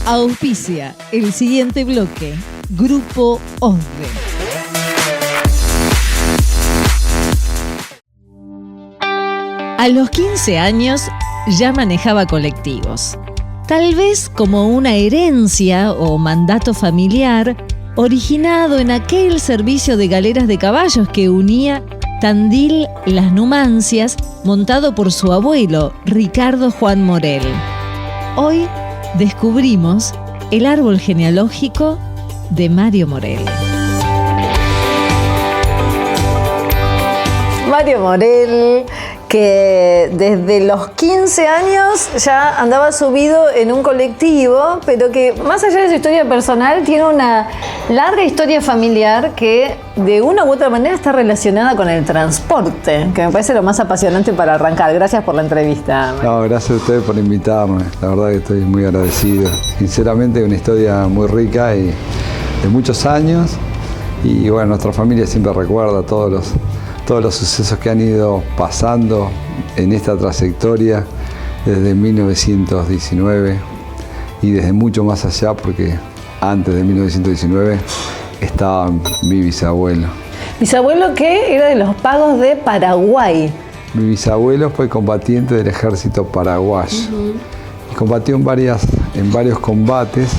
Auspicia el siguiente bloque. Grupo OSDE. A los 15 años ya manejaba colectivos. Tal vez como una herencia o mandato familiar originado en aquel servicio de galeras de caballos que unía Tandil Las Numancias, montado por su abuelo, Ricardo Juan Morel. Hoy descubrimos el árbol genealógico de Mario Morel. Mario Morel, que desde los 15 años ya andaba subido en un colectivo, pero que más allá de su historia personal tiene una larga historia familiar que de una u otra manera está relacionada con el transporte, que me parece lo más apasionante para arrancar. Gracias por la entrevista. No, gracias a ustedes por invitarme, la verdad que estoy muy agradecido. Sinceramente, una historia muy rica y de muchos años, y bueno, nuestra familia siempre recuerda todos los sucesos que han ido pasando en esta trayectoria desde 1919 y desde mucho más allá, porque antes de 1919 estaba mi bisabuelo. ¿Bisabuelo que era de los Pagos de Paraguay? Mi bisabuelo fue combatiente del ejército paraguayo y combatió en varios combates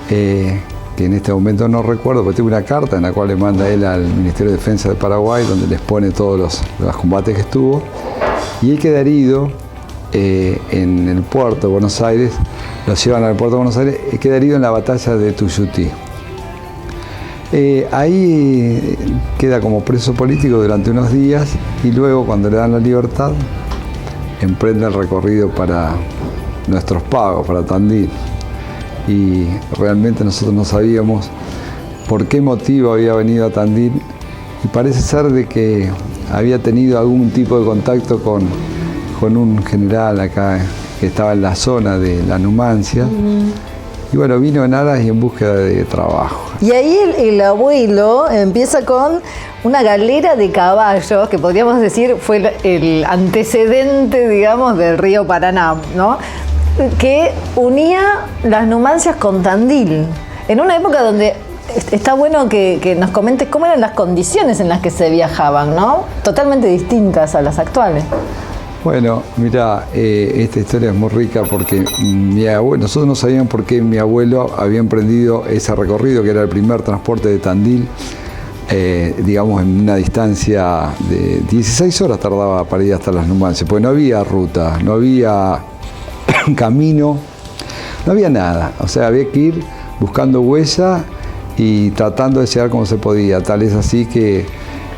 que en este momento no recuerdo, pero tengo una carta en la cual le manda él al Ministerio de Defensa de Paraguay, donde les pone todos los combates que estuvo, y él queda herido en el puerto de Buenos Aires, lo llevan al puerto de Buenos Aires, y queda herido en la batalla de Tuyutí. Ahí queda como preso político durante unos días, y luego, cuando le dan la libertad, emprende el recorrido para nuestros pagos, para Tandil. Y realmente nosotros no sabíamos por qué motivo había venido a Tandil, y parece ser de que había tenido algún tipo de contacto con un general acá que estaba en la zona de la Numancia, y bueno, vino en aras y en búsqueda de trabajo. Y ahí el abuelo empieza con una galera de caballos, que podríamos decir fue el antecedente, digamos, del río Paraná, ¿no?, que unía las Numancias con Tandil, en una época donde está bueno que nos comentes cómo eran las condiciones en las que se viajaban, ¿no? Totalmente distintas a las actuales. Bueno, mira, esta historia es muy rica porque nosotros no sabíamos por qué mi abuelo había emprendido ese recorrido, que era el primer transporte de Tandil, digamos, en una distancia de 16 horas tardaba para ir hasta las Numancias, porque no había ruta, no había camino, no había nada, o sea, había que ir buscando huella y tratando de llegar como se podía. Tal es así que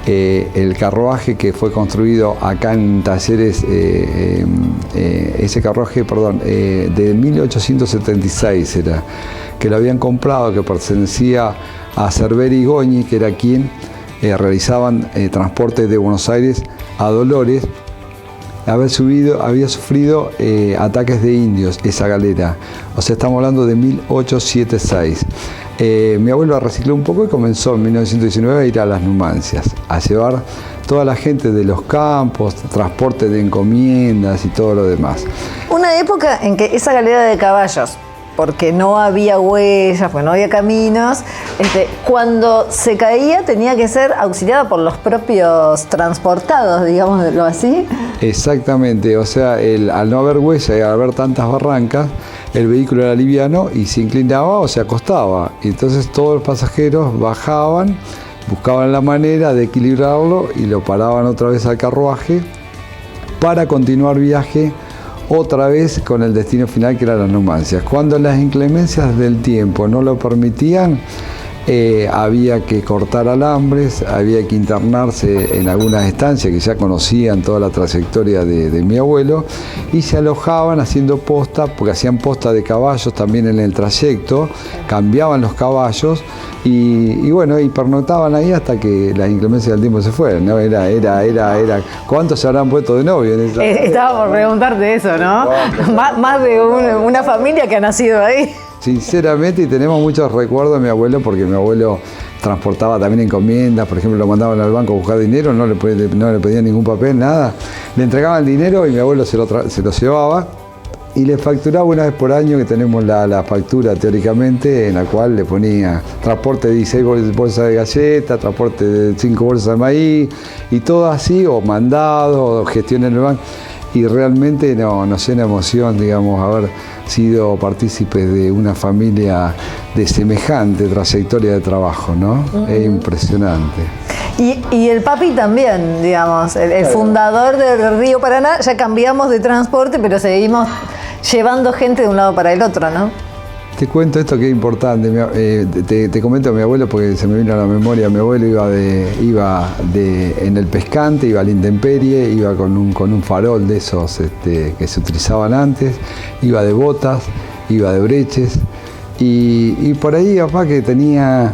el carruaje que fue construido acá en Talleres, ese carruaje, de 1876 era, que lo habían comprado, que pertenecía a Cerveri y Goñi, que era quien realizaban transporte de Buenos Aires a Dolores. Había sufrido ataques de indios, esa galera. O sea, estamos hablando de 1876. Mi abuelo recicló un poco y comenzó en 1919 a ir a las Numancias, a llevar toda la gente de los campos, transporte de encomiendas y todo lo demás. Una época en que esa galera de caballos, porque no había huellas, porque no había caminos, cuando se caía tenía que ser auxiliada por los propios transportados, digámoslo así. Exactamente, o sea, al no haber huella y al haber tantas barrancas, el vehículo era liviano y se inclinaba o se acostaba. Y entonces todos los pasajeros bajaban, buscaban la manera de equilibrarlo y lo paraban otra vez al carruaje para continuar viaje otra vez con el destino final, que era las Numancias. Cuando las inclemencias del tiempo no lo permitían, había que cortar alambres, había que internarse en algunas estancias que ya conocían toda la trayectoria de mi abuelo, y se alojaban haciendo posta, porque hacían posta de caballos también en el trayecto, cambiaban los caballos y bueno, y pernoctaban ahí hasta que las inclemencias del tiempo se fueron, ¿no? Era ¿cuántos se habrán puesto de novio en esa? Estaba por preguntarte eso, ¿no? Más de una familia que ha nacido ahí. Sinceramente, y tenemos muchos recuerdos de mi abuelo, porque mi abuelo transportaba también encomiendas, por ejemplo, lo mandaban al banco a buscar dinero, no le pedían ningún papel, nada. Le entregaban el dinero y mi abuelo se lo llevaba y le facturaba una vez por año, que tenemos la factura teóricamente, en la cual le ponía transporte de 16 bolsas de galletas, transporte de 5 bolsas de maíz, y todo así, o mandado, o gestión en el banco. Y realmente nos llena emoción, digamos, haber sido partícipes de una familia de semejante trayectoria de trabajo, ¿no? Es impresionante. Y el papi también, digamos, el fundador del Río Paraná. Ya cambiamos de transporte, pero seguimos llevando gente de un lado para el otro, ¿no? Te cuento esto que es importante, te comento a mi abuelo porque se me vino a la memoria. Mi abuelo iba en el pescante, iba a la intemperie, iba con un farol de esos que se utilizaban antes, iba de botas, iba de breches, y por ahí papá, que tenía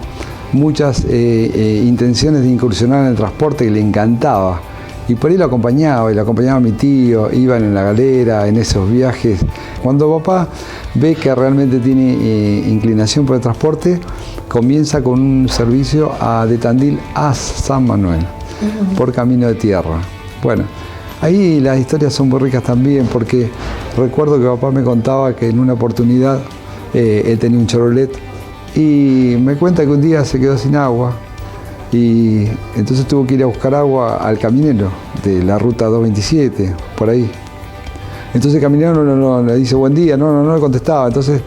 muchas intenciones de incursionar en el transporte, que le encantaba. Y por ahí lo acompañaba a mi tío, iban en la galera, en esos viajes. Cuando papá ve que realmente tiene inclinación por el transporte, comienza con un servicio de Tandil a San Manuel, por camino de tierra. Bueno, ahí las historias son muy ricas también, porque recuerdo que papá me contaba que en una oportunidad él tenía un Chevrolet y me cuenta que un día se quedó sin agua. Y entonces tuvo que ir a buscar agua al caminero de la ruta 227, por ahí. Entonces el caminero no le dice buen día, no le contestaba. Entonces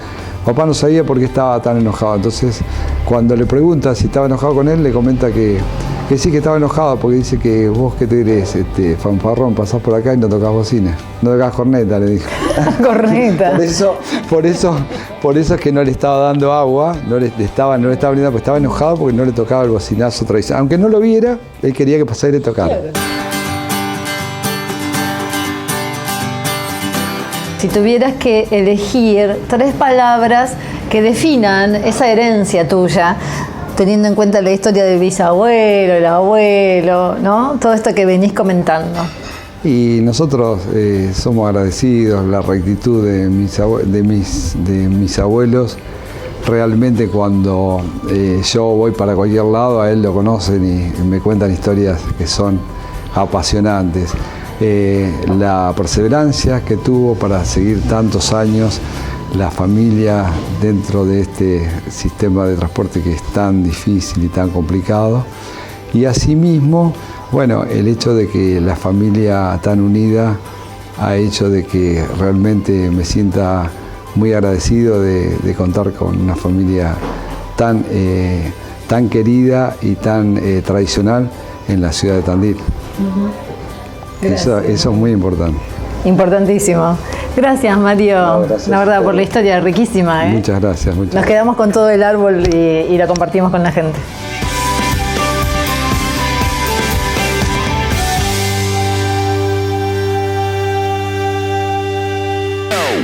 papá no sabía por qué estaba tan enojado. Entonces cuando le pregunta si estaba enojado con él, le comenta que sí, que estaba enojado, porque dice que vos, ¿qué te crees? Fanfarrón, pasás por acá y no tocás bocina, no tocás corneta, le dijo. Corneta. Por eso es que no le estaba dando agua, no le estaba brindando, porque estaba enojado porque no le tocaba el bocinazo tradicional. Aunque no lo viera, él quería que pasara y le tocara. Claro. Si tuvieras que elegir 3 palabras que definan esa herencia tuya, teniendo en cuenta la historia del bisabuelo, el abuelo, ¿no? Todo esto que venís comentando. Y nosotros somos agradecidos, la rectitud de mis abuelos. Realmente cuando yo voy para cualquier lado, a él lo conocen y me cuentan historias que son apasionantes. La perseverancia que tuvo para seguir tantos años la familia dentro de este sistema de transporte que es tan difícil y tan complicado. Y asimismo, bueno, el hecho de que la familia tan unida ha hecho de que realmente me sienta muy agradecido de contar con una familia tan querida y tan tradicional en la ciudad de Tandil. Eso es muy importante. Importantísimo. Gracias, Mario. No, gracias, la verdad, por la historia riquísima. Muchas gracias. Nos quedamos con todo el árbol y lo compartimos con la gente.